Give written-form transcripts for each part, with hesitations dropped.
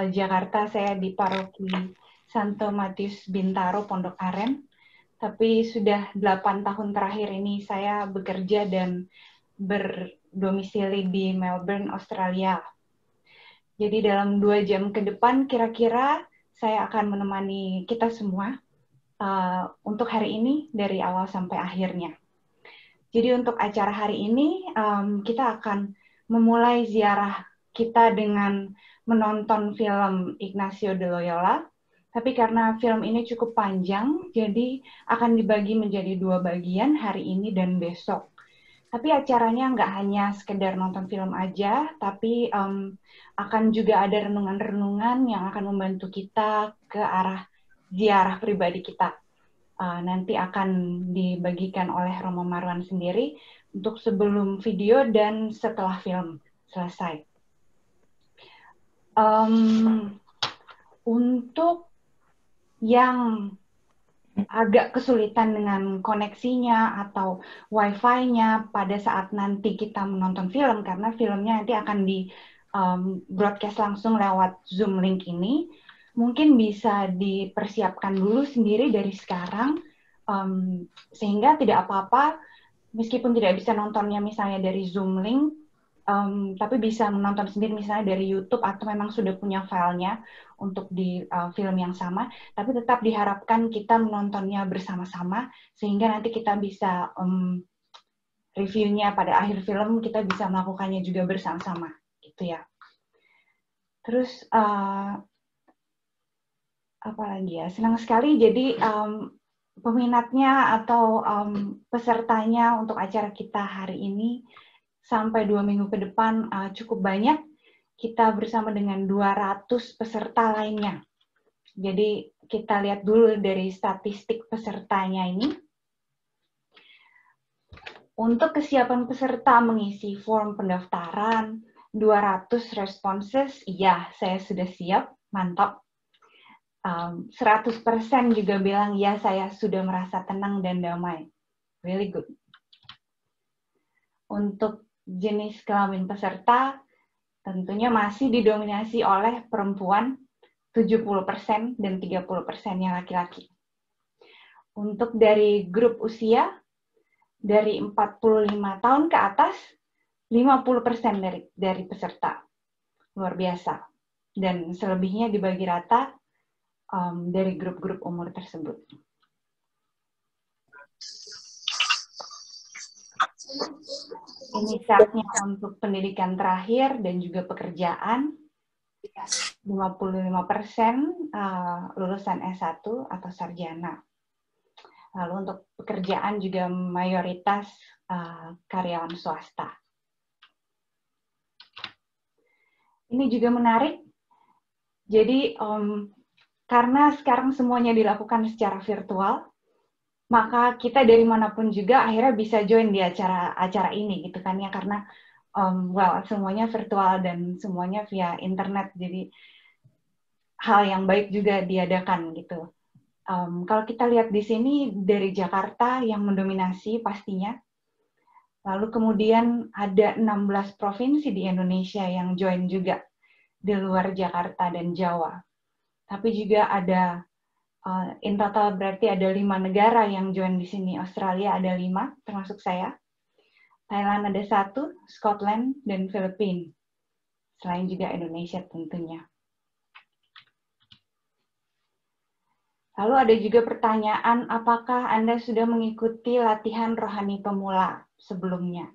Jakarta, saya di paroki Santo Matius Bintaro, Pondok Aren. Tapi sudah 8 tahun terakhir ini saya bekerja dan berdomisili di Melbourne, Australia. Jadi dalam 2 jam ke depan kira-kira saya akan menemani kita semua untuk hari ini dari awal sampai akhirnya. Jadi untuk acara hari ini kita akan memulai ziarah kita dengan menonton film Ignacio de Loyola. Tapi karena film ini cukup panjang, jadi akan dibagi menjadi 2 bagian hari ini dan besok. Tapi acaranya nggak hanya sekedar nonton film aja, tapi akan juga ada renungan-renungan yang akan membantu kita ke arah ziarah pribadi kita. Nanti akan dibagikan oleh Romo Marwan sendiri untuk sebelum video dan setelah film selesai. Untuk yang agak kesulitan dengan koneksinya atau wifi-nya pada saat nanti kita menonton film, karena filmnya nanti akan di broadcast langsung lewat Zoom link ini, mungkin bisa dipersiapkan dulu sendiri dari sekarang, sehingga tidak apa-apa, meskipun tidak bisa nontonnya misalnya dari Zoom link, tapi bisa menonton sendiri misalnya dari YouTube atau memang sudah punya filenya untuk di film yang sama, tapi tetap diharapkan kita menontonnya bersama-sama sehingga nanti kita bisa reviewnya pada akhir film, kita bisa melakukannya juga bersama-sama gitu ya. Terus apa lagi ya, senang sekali jadi peminatnya atau pesertanya untuk acara kita hari ini sampai 2 minggu ke depan cukup banyak. Kita bersama dengan 200 peserta lainnya. Jadi kita lihat dulu dari statistik pesertanya ini. Untuk kesiapan peserta mengisi form pendaftaran, 200 responses, iya saya sudah siap, mantap. 100% juga bilang, ya saya sudah merasa tenang dan damai. Really good. Untuk jenis kelamin peserta tentunya masih didominasi oleh perempuan 70% dan 30%-nya laki-laki. Untuk dari grup usia dari 45 tahun ke atas 50% dari peserta. Luar biasa. Dan selebihnya dibagi rata dari grup-grup umur tersebut. Ini saatnya untuk pendidikan terakhir dan juga pekerjaan. 55% lulusan S1 atau sarjana. Lalu untuk pekerjaan juga mayoritas karyawan swasta. Ini juga menarik. Jadi karena sekarang semuanya dilakukan secara virtual, maka kita dari manapun juga akhirnya bisa join di acara ini gitu kan ya, karena semuanya virtual dan semuanya via internet, jadi hal yang baik juga diadakan gitu. Kalau kita lihat di sini dari Jakarta yang mendominasi pastinya, lalu kemudian ada 16 provinsi di Indonesia yang join juga di luar Jakarta dan Jawa, tapi juga ada in total berarti ada 5 negara yang join di sini. Australia ada 5, termasuk saya. Thailand ada 1, Scotland, dan Filipina. Selain juga Indonesia tentunya. Lalu ada juga pertanyaan, apakah Anda sudah mengikuti latihan rohani pemula sebelumnya?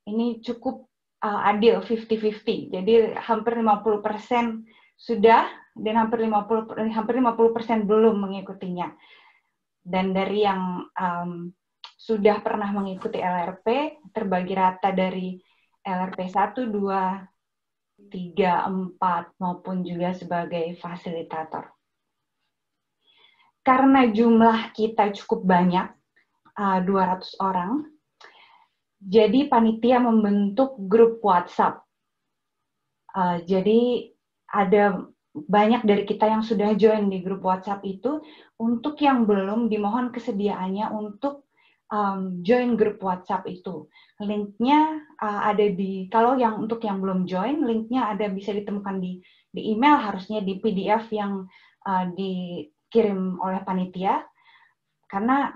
Ini cukup adil, 50-50. Jadi hampir 50% sudah, dan hampir 50% belum mengikutinya. Dan dari yang sudah pernah mengikuti LRP, terbagi rata dari LRP 1, 2, 3, 4, maupun juga sebagai fasilitator. Karena jumlah kita cukup banyak, 200 orang, jadi panitia membentuk grup WhatsApp. Jadi ada banyak dari kita yang sudah join di grup WhatsApp itu. Untuk yang belum, dimohon kesediaannya untuk join grup WhatsApp itu. Linknya ada kalau untuk yang belum join, linknya bisa ditemukan di email, harusnya di PDF yang dikirim oleh panitia. Karena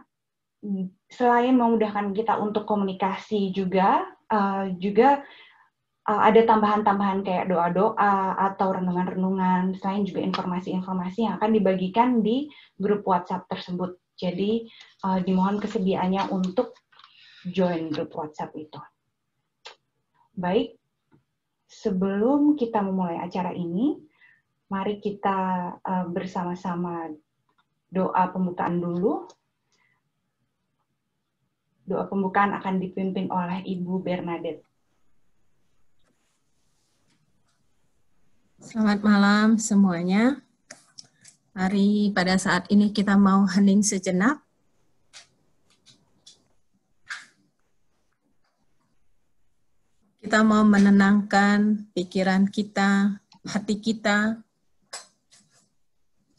selain memudahkan kita untuk komunikasi juga ada tambahan-tambahan kayak doa-doa atau renungan-renungan, selain juga informasi-informasi yang akan dibagikan di grup WhatsApp tersebut. Jadi dimohon kesediaannya untuk join grup WhatsApp itu. Baik, sebelum kita memulai acara ini, mari kita bersama-sama doa pembukaan dulu. Doa pembukaan akan dipimpin oleh Ibu Bernadette. Selamat malam semuanya. Mari pada saat ini kita mau hening sejenak. Kita mau menenangkan pikiran kita, hati kita.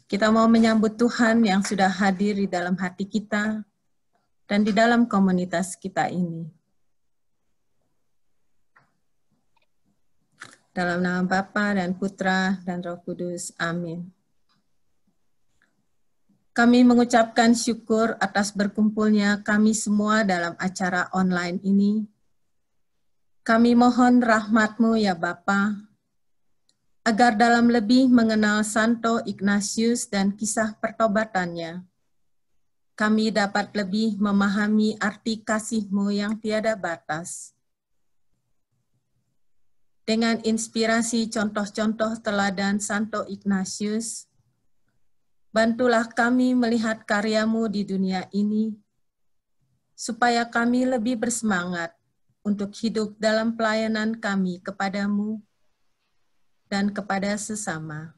Kita mau menyambut Tuhan yang sudah hadir di dalam hati kita dan di dalam komunitas kita ini. Dalam nama Bapa dan Putra dan Roh Kudus. Amin. Kami mengucapkan syukur atas berkumpulnya kami semua dalam acara online ini. Kami mohon rahmat-Mu ya Bapa, agar dalam lebih mengenal Santo Ignatius dan kisah pertobatannya, kami dapat lebih memahami arti kasih-Mu yang tiada batas. Dengan inspirasi contoh-contoh teladan Santo Ignatius, bantulah kami melihat karya-Mu di dunia ini, supaya kami lebih bersemangat untuk hidup dalam pelayanan kami kepadamu dan kepada sesama.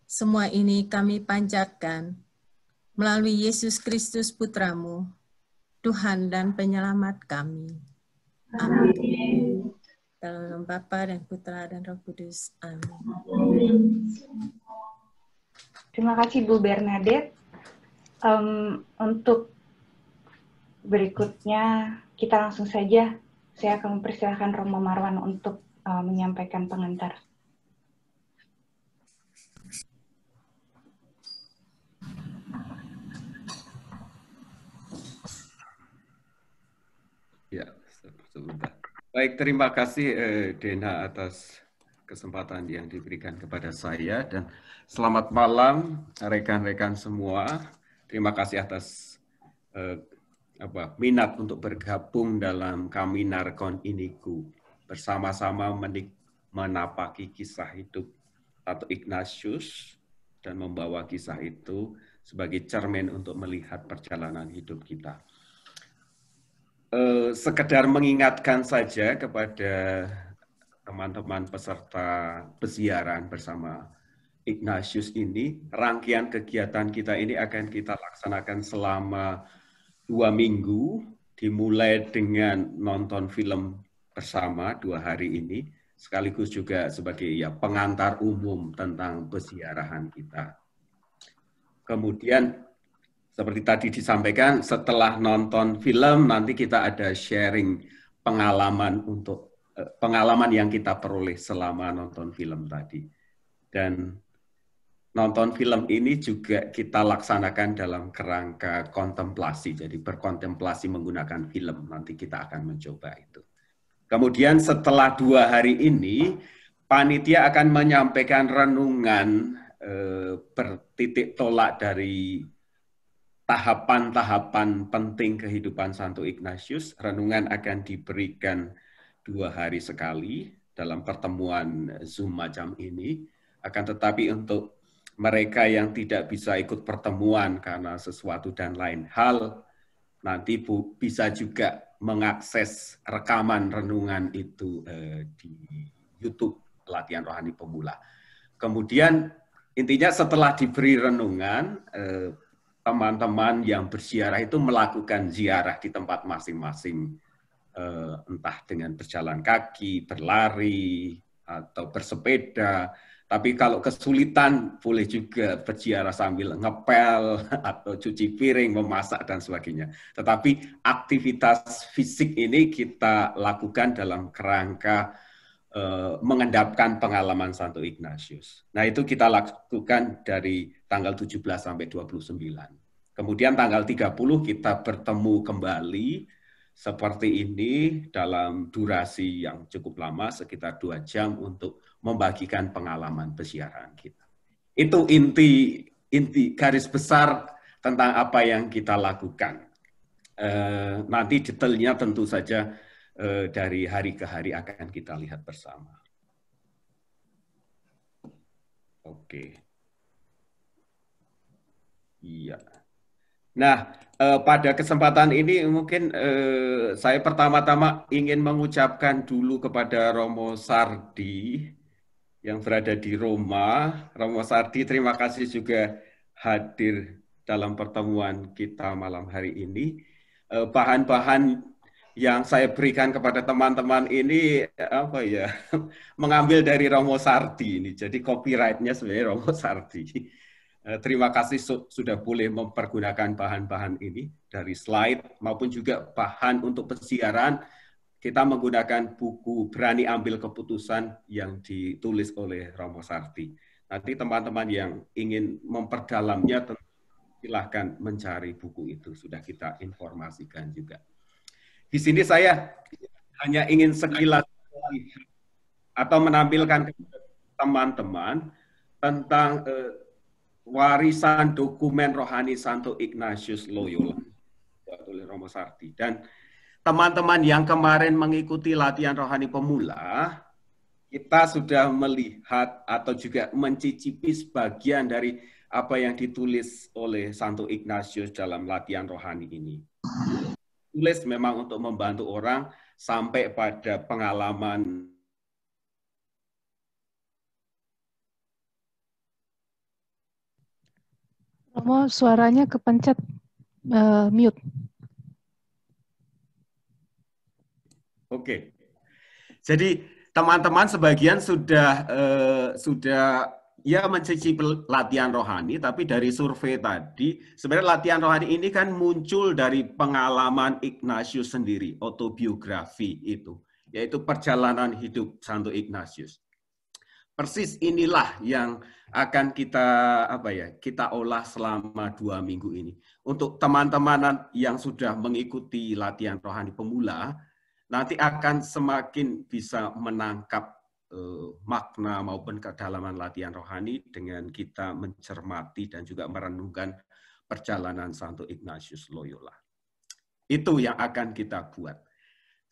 Semua ini kami panjatkan melalui Yesus Kristus Putra-Mu, Tuhan dan Penyelamat kami. Amin. Dalam nama Bapa dan Putra dan Roh Kudus. Amin. Terima kasih Bu Bernadette. Untuk berikutnya kita langsung saja. Saya akan mempersilahkan Romo Marwan untuk menyampaikan pengantar. Ya, sebentar. Baik, terima kasih Dena atas kesempatan yang diberikan kepada saya, dan selamat malam rekan-rekan semua. Terima kasih atas minat untuk bergabung dalam Kaminar Kon Iniku, bersama-sama menapaki kisah hidup Santo Ignatius dan membawa kisah itu sebagai cermin untuk melihat perjalanan hidup kita. Sekedar mengingatkan saja kepada teman-teman peserta peziarahan bersama Ignatius ini, rangkaian kegiatan kita ini akan kita laksanakan selama 2 minggu, dimulai dengan nonton film bersama 2 hari ini, sekaligus juga sebagai pengantar umum tentang peziarahan kita. Kemudian seperti tadi disampaikan, setelah nonton film nanti kita ada sharing pengalaman yang kita peroleh selama nonton film tadi. Dan nonton film ini juga kita laksanakan dalam kerangka kontemplasi, jadi berkontemplasi menggunakan film. Nanti kita akan mencoba itu. Kemudian setelah 2 hari ini, panitia akan menyampaikan renungan bertitik tolak dari tahapan-tahapan penting kehidupan Santo Ignatius. Renungan akan diberikan 2 hari sekali dalam pertemuan Zoom macam ini. Akan tetapi untuk mereka yang tidak bisa ikut pertemuan karena sesuatu dan lain hal, nanti bisa juga mengakses rekaman renungan itu di YouTube Latihan Rohani Pemula. Kemudian intinya setelah diberi renungan, teman-teman yang berziarah itu melakukan ziarah di tempat masing-masing, entah dengan berjalan kaki, berlari, atau bersepeda. Tapi kalau kesulitan, boleh juga berziarah sambil ngepel, atau cuci piring, memasak, dan sebagainya. Tetapi aktivitas fisik ini kita lakukan dalam kerangka mengendapkan pengalaman Santo Ignatius. Nah, itu kita lakukan dari tanggal 17 sampai 29. Kemudian tanggal 30 kita bertemu kembali seperti ini dalam durasi yang cukup lama, sekitar 2 jam untuk membagikan pengalaman pesiaran kita. Itu inti garis besar tentang apa yang kita lakukan. Nanti detailnya tentu saja dari hari ke hari akan kita lihat bersama. Oke. Iya. Nah, pada kesempatan ini mungkin saya pertama-tama ingin mengucapkan dulu kepada Romo Sardi yang berada di Roma. Romo Sardi, terima kasih juga hadir dalam pertemuan kita malam hari ini. Bahan-bahan yang saya berikan kepada teman-teman ini apa ya, mengambil dari Romo Sardi ini. Jadi copyright-nya sebenarnya Romo Sardi. Terima kasih sudah boleh mempergunakan bahan-bahan ini dari slide maupun juga bahan untuk pesiaran. Kita menggunakan buku Berani Ambil Keputusan yang ditulis oleh Romo Sardi. Nanti teman-teman yang ingin memperdalamnya silahkan mencari buku itu, sudah kita informasikan juga. Di sini saya hanya ingin sekilas atau menampilkan teman-teman tentang warisan dokumen rohani Santo Ignatius Loyola oleh Romo Sardi. Dan teman-teman yang kemarin mengikuti latihan rohani pemula, kita sudah melihat atau juga mencicipi sebagian dari apa yang ditulis oleh Santo Ignatius dalam latihan rohani ini. Tulis memang untuk membantu orang sampai pada pengalaman. Romo, suaranya kepencet mute. Oke. Jadi teman-teman sebagian sudah ya mencicipi latihan rohani, tapi dari survei tadi, sebenarnya latihan rohani ini kan muncul dari pengalaman Ignatius sendiri, autobiografi itu, yaitu perjalanan hidup Santo Ignatius. Persis inilah yang akan kita olah selama 2 minggu ini. Untuk teman-teman yang sudah mengikuti latihan rohani pemula, nanti akan semakin bisa menangkap makna maupun kedalaman latihan rohani dengan kita mencermati dan juga merenungkan perjalanan Santo Ignatius Loyola. Itu yang akan kita buat.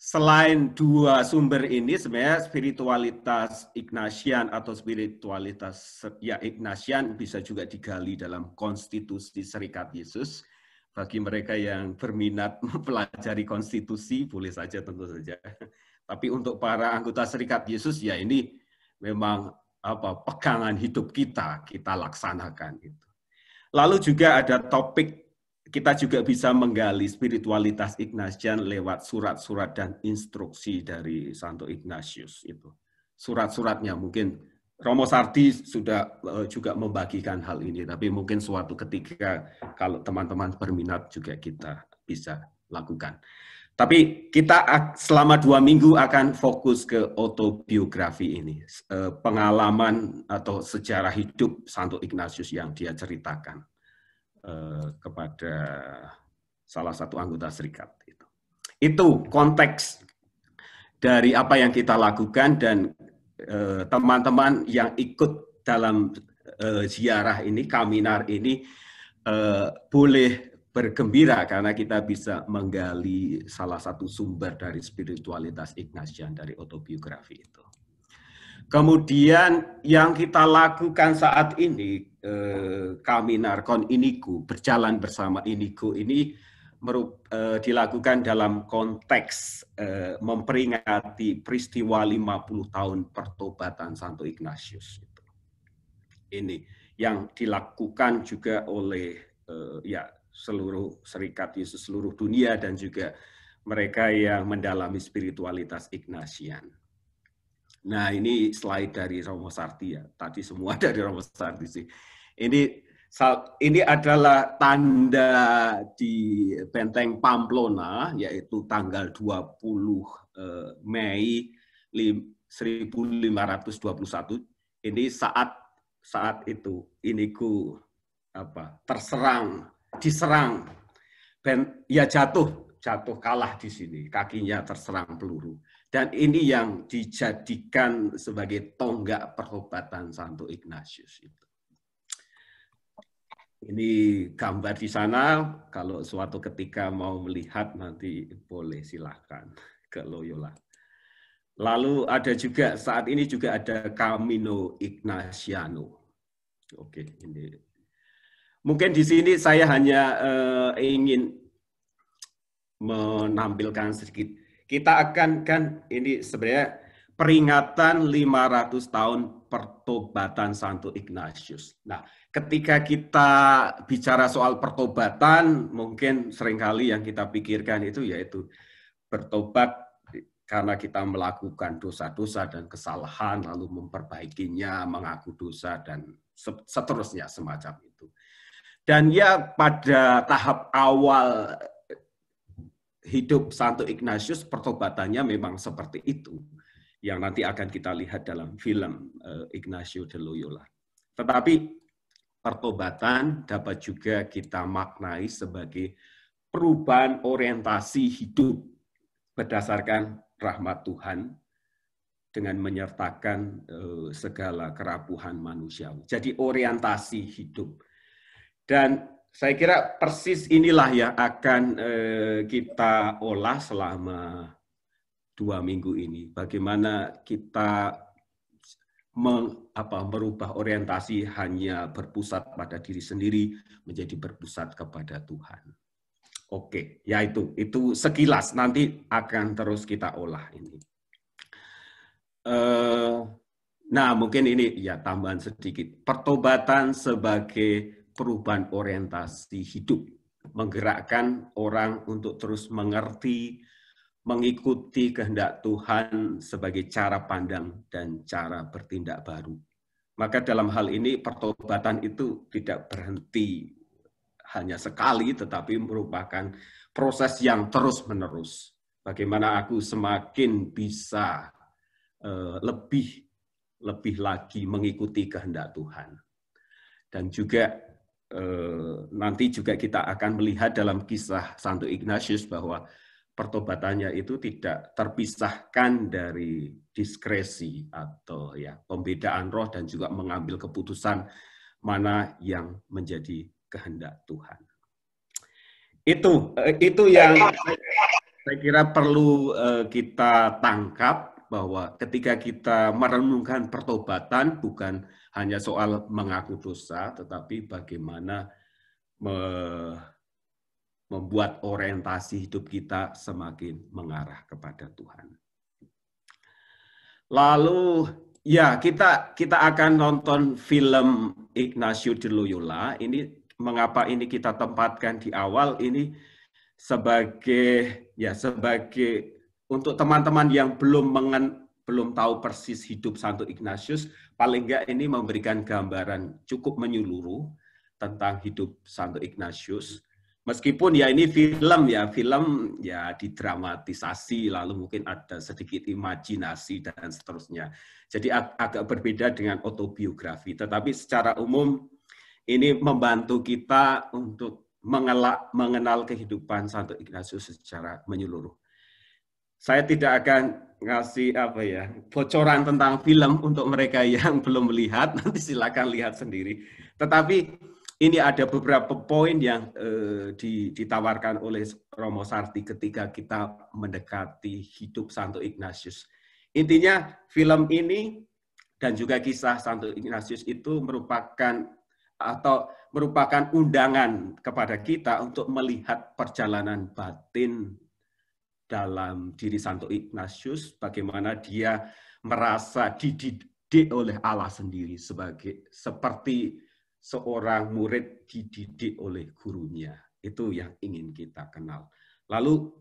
Selain 2 sumber ini, sebenarnya spiritualitas Ignatian atau spiritualitas Ignatian bisa juga digali dalam konstitusi Serikat Yesus. Bagi mereka yang berminat mempelajari konstitusi, boleh saja, tentu saja. Tapi untuk para anggota Serikat Yesus, ya ini memang pegangan hidup kita laksanakan. Gitu. Lalu juga ada topik, kita juga bisa menggali spiritualitas Ignatian lewat surat-surat dan instruksi dari Santo Ignatius. Itu surat-suratnya mungkin Romo Sardi sudah juga membagikan hal ini, tapi mungkin suatu ketika kalau teman-teman berminat juga kita bisa lakukan. Tapi kita selama 2 minggu akan fokus ke autobiografi ini, pengalaman atau sejarah hidup Santo Ignatius yang dia ceritakan kepada salah satu anggota serikat. Itu konteks dari apa yang kita lakukan, dan teman-teman yang ikut dalam ziarah ini, kaminar ini, boleh bergembira karena kita bisa menggali salah satu sumber dari spiritualitas Ignatian dari autobiografi itu. Kemudian yang kita lakukan saat ini, kaminar kon inigo, berjalan bersama inigo ini dilakukan dalam konteks memperingati peristiwa 50 tahun pertobatan Santo Ignatius. Ini yang dilakukan juga oleh seluruh Serikat Yesus seluruh dunia dan juga mereka yang mendalami spiritualitas Ignatian. Nah, ini slide dari Romo Sarti ya. Tadi semua dari Romo Sarti sih. Ini adalah tanda di Benteng Pamplona, yaitu tanggal 20 Mei 1521. Ini saat itu Inigo diserang, ya jatuh kalah di sini, kakinya terserang peluru. Dan ini yang dijadikan sebagai tonggak pertobatan Santo Ignatius itu. Ini gambar di sana, kalau suatu ketika mau melihat nanti boleh silakan ke Loyola. Lalu ada juga, saat ini juga ada Camino Ignatiano. Oke, ini. Mungkin di sini saya hanya ingin menampilkan sedikit. Kita akan ini sebenarnya peringatan 500 tahun pertobatan Santo Ignatius. Nah, ketika kita bicara soal pertobatan, mungkin seringkali yang kita pikirkan itu yaitu bertobat karena kita melakukan dosa-dosa dan kesalahan, lalu memperbaikinya, mengaku dosa, dan seterusnya semacam itu. Dan ya pada tahap awal hidup Santo Ignatius, pertobatannya memang seperti itu, yang nanti akan kita lihat dalam film Ignacio de Loyola. Tetapi pertobatan dapat juga kita maknai sebagai perubahan orientasi hidup berdasarkan rahmat Tuhan dengan menyertakan segala kerapuhan manusiawi. Jadi orientasi hidup. Dan saya kira persis inilah yang akan kita olah selama 2 minggu ini. Bagaimana kita merubah orientasi hanya berpusat pada diri sendiri menjadi berpusat kepada Tuhan. Oke, ya itu sekilas, nanti akan terus kita olah ini. Nah, mungkin ini ya tambahan sedikit. Pertobatan sebagai perubahan orientasi hidup, menggerakkan orang untuk terus mengerti, mengikuti kehendak Tuhan sebagai cara pandang dan cara bertindak baru. Maka dalam hal ini pertobatan itu tidak berhenti hanya sekali, tetapi merupakan proses yang terus-menerus. Bagaimana aku semakin bisa lebih lagi mengikuti kehendak Tuhan. Dan juga nanti juga kita akan melihat dalam kisah Santo Ignatius bahwa pertobatannya itu tidak terpisahkan dari diskresi atau ya pembedaan roh dan juga mengambil keputusan mana yang menjadi kehendak Tuhan. Itu yang saya kira perlu kita tangkap, bahwa ketika kita merenungkan pertobatan bukan hanya soal mengaku dosa, tetapi bagaimana membuat orientasi hidup kita semakin mengarah kepada Tuhan. Lalu ya kita akan nonton film Ignacio de Loyola. Ini mengapa ini kita tempatkan di awal ini sebagai untuk teman-teman yang belum tahu persis hidup Santo Ignatius, paling enggak ini memberikan gambaran cukup menyeluruh tentang hidup Santo Ignatius. Meskipun ya ini film ya didramatisasi, lalu mungkin ada sedikit imajinasi dan seterusnya. Jadi agak berbeda dengan autobiografi, tetapi secara umum ini membantu kita untuk mengenal kehidupan Santo Ignatius secara menyeluruh. Saya tidak akan ngasih bocoran tentang film untuk mereka yang belum melihat, nanti silakan lihat sendiri. Tetapi ini ada beberapa poin yang ditawarkan oleh Romo Sarti ketika kita mendekati hidup Santo Ignatius. Intinya film ini dan juga kisah Santo Ignatius itu merupakan undangan kepada kita untuk melihat perjalanan batin dalam diri Santo Ignatius, bagaimana dia merasa dididik oleh Allah sendiri seperti seorang murid dididik oleh gurunya. Itu yang ingin kita kenal. Lalu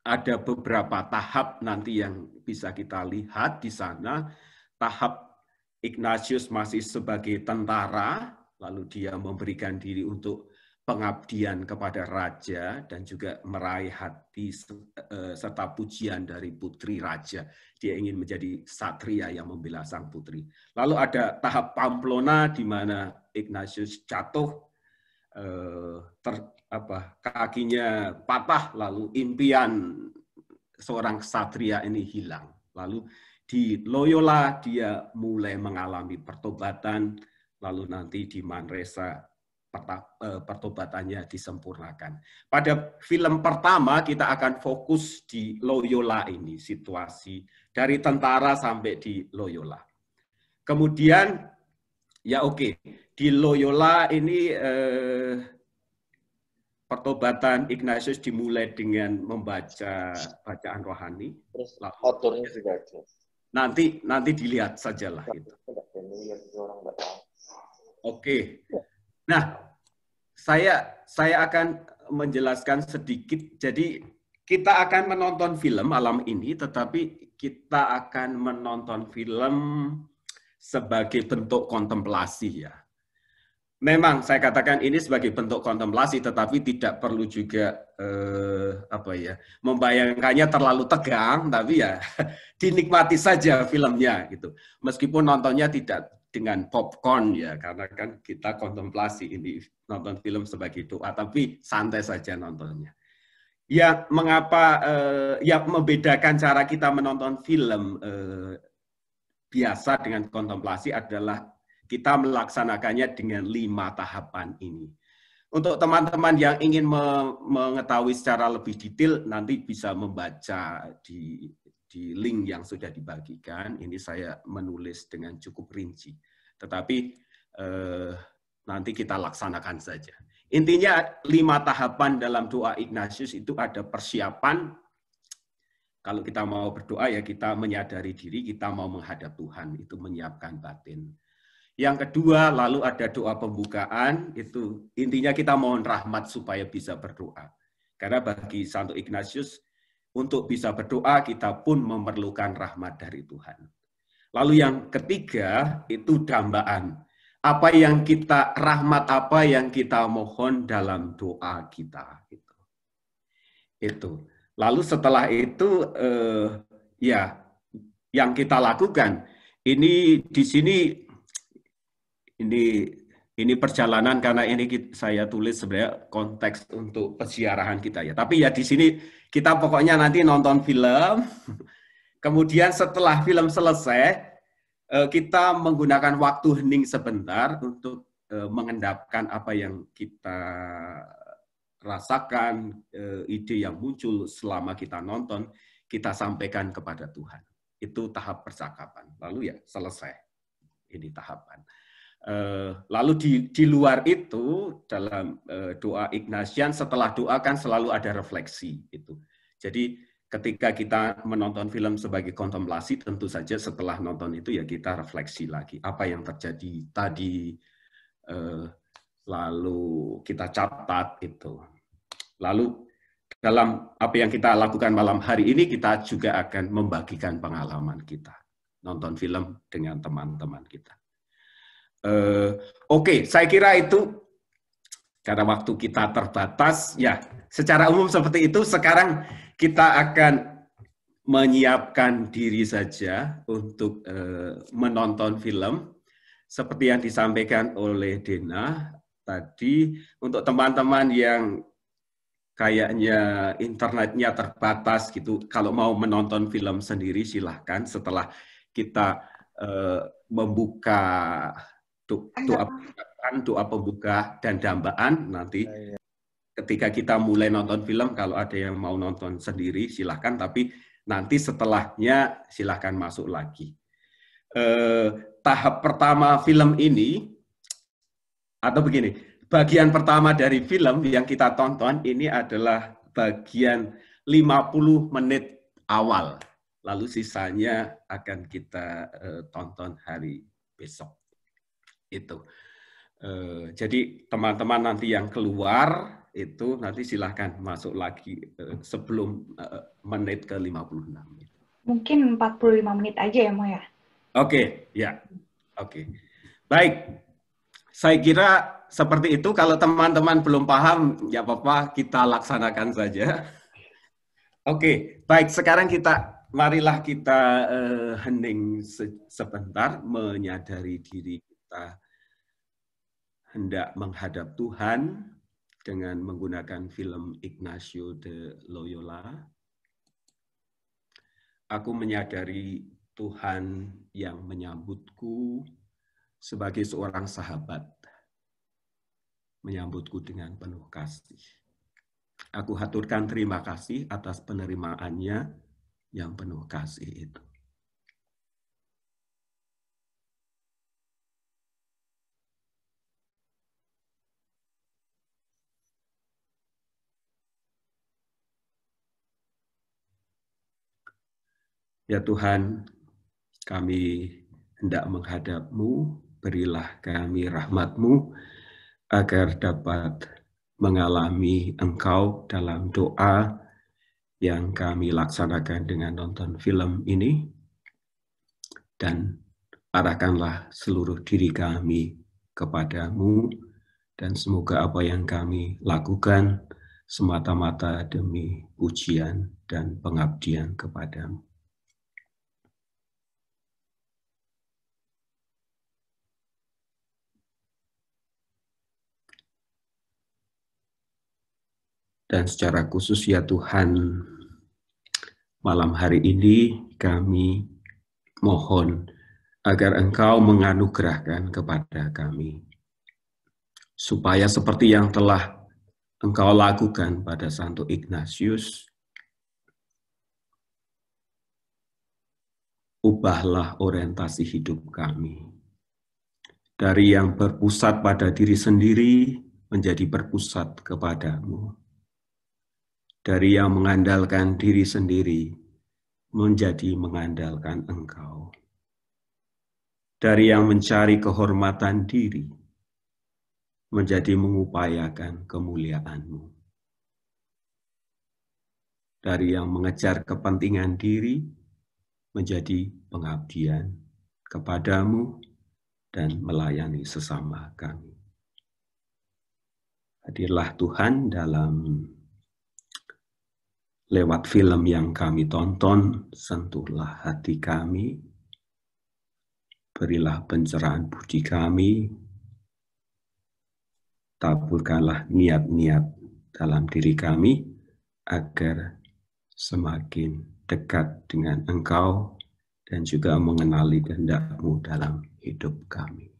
ada beberapa tahap nanti yang bisa kita lihat di sana. Tahap Ignatius masih sebagai tentara, lalu dia memberikan diri untuk pengabdian kepada raja dan juga meraih hati serta pujian dari putri raja. Dia ingin menjadi satria yang membela sang putri. Lalu ada tahap Pamplona di mana Ignatius jatuh, kakinya patah, lalu impian seorang ksatria ini hilang. Lalu di Loyola dia mulai mengalami pertobatan, lalu nanti di Manresa pertobatannya disempurnakan. Pada film pertama kita akan fokus di Loyola ini, situasi dari tentara sampai di Loyola. Kemudian ya oke, di Loyola ini pertobatan Ignatius dimulai dengan membaca bacaan rohani. Terus autornya juga nanti dilihat sajalah itu. Oke. Nah, saya akan menjelaskan sedikit. Jadi kita akan menonton film malam ini, tetapi kita akan menonton film sebagai bentuk kontemplasi ya. Memang saya katakan ini sebagai bentuk kontemplasi, tetapi tidak perlu juga membayangkannya terlalu tegang, tapi ya dinikmati saja filmnya gitu. Meskipun nontonnya tidak dengan popcorn ya, karena kan kita kontemplasi ini nonton film sebagai doa, tapi santai saja nontonnya. Ya mengapa yang membedakan cara kita menonton film biasa dengan kontemplasi adalah kita melaksanakannya dengan 5 tahapan ini. Untuk teman-teman yang ingin mengetahui secara lebih detail, nanti bisa membaca di link yang sudah dibagikan. Ini saya menulis dengan cukup rinci. Tetapi nanti kita laksanakan saja. Intinya 5 tahapan dalam doa Ignatius itu ada persiapan. Kalau kita mau berdoa ya kita menyadari diri, kita mau menghadap Tuhan, itu menyiapkan batin. Yang kedua, lalu ada doa pembukaan, itu intinya kita mohon rahmat supaya bisa berdoa. Karena bagi Santo Ignatius, untuk bisa berdoa, kita pun memerlukan rahmat dari Tuhan. Lalu yang ketiga, itu dambaan. Rahmat apa yang kita mohon dalam doa kita. Itu. Lalu setelah itu, yang kita lakukan, ini di sini, ini perjalanan karena ini saya tulis sebenarnya konteks untuk peziarahan kita ya. Tapi ya di sini kita pokoknya nanti nonton film. Kemudian setelah film selesai, kita menggunakan waktu hening sebentar untuk mengendapkan apa yang kita rasakan, ide yang muncul selama kita nonton, kita sampaikan kepada Tuhan. Itu tahap percakapan. Lalu ya selesai. Ini tahapan. Lalu di luar itu dalam doa Ignatian, setelah doa kan selalu ada refleksi itu. Jadi ketika kita menonton film sebagai kontemplasi, tentu saja setelah nonton itu ya kita refleksi lagi apa yang terjadi tadi, lalu kita catat itu. Lalu dalam apa yang kita lakukan malam hari ini, kita juga akan membagikan pengalaman kita nonton film dengan teman-teman kita. Oke, saya kira itu karena waktu kita terbatas, ya secara umum seperti itu. Sekarang kita akan menyiapkan diri saja untuk menonton film seperti yang disampaikan oleh Dena tadi. Untuk teman-teman yang kayaknya internetnya terbatas gitu, kalau mau menonton film sendiri silahkan. Setelah kita membuka doa pembuka dan dambaan, nanti ketika kita mulai nonton film, kalau ada yang mau nonton sendiri silahkan, tapi nanti setelahnya silahkan masuk lagi. Tahap pertama film ini, atau begini, bagian pertama dari film yang kita tonton ini adalah bagian 50 menit awal, lalu sisanya akan kita tonton hari besok. Itu. Jadi teman-teman nanti yang keluar itu nanti silahkan masuk lagi sebelum menit ke 56. Mungkin 45 menit aja ya, Mo ya? Oke, ya. Oke. Baik. Saya kira seperti itu. Kalau teman-teman belum paham, ya apa-apa, kita laksanakan saja. Oke, baik. Sekarang marilah kita hening sebentar, menyadari diri kita hendak menghadap Tuhan dengan menggunakan film Ignacio de Loyola. Aku menyadari Tuhan yang menyambutku sebagai seorang sahabat, menyambutku dengan penuh kasih. Aku haturkan terima kasih atas penerimaannya yang penuh kasih itu. Ya Tuhan, kami hendak menghadap-Mu, berilah kami rahmat-Mu, agar dapat mengalami Engkau dalam doa yang kami laksanakan dengan nonton film ini, dan arahkanlah seluruh diri kami kepada-Mu, dan semoga apa yang kami lakukan semata-mata demi pujian dan pengabdian kepada-Mu. Dan secara khusus ya Tuhan, malam hari ini kami mohon agar Engkau menganugerahkan kepada kami, supaya seperti yang telah Engkau lakukan pada Santo Ignatius, ubahlah orientasi hidup kami. Dari yang berpusat pada diri sendiri menjadi berpusat kepada-Mu. Dari yang mengandalkan diri sendiri menjadi mengandalkan Engkau. Dari yang mencari kehormatan diri menjadi mengupayakan kemuliaan-Mu. Dari yang mengejar kepentingan diri menjadi pengabdian kepada-Mu dan melayani sesama kami. Hadirlah Tuhan dalam lewat film yang kami tonton, sentuhlah hati kami, berilah pencerahan budi kami, taburkanlah niat-niat dalam diri kami, agar semakin dekat dengan Engkau dan juga mengenali kehendak-Mu dalam hidup kami.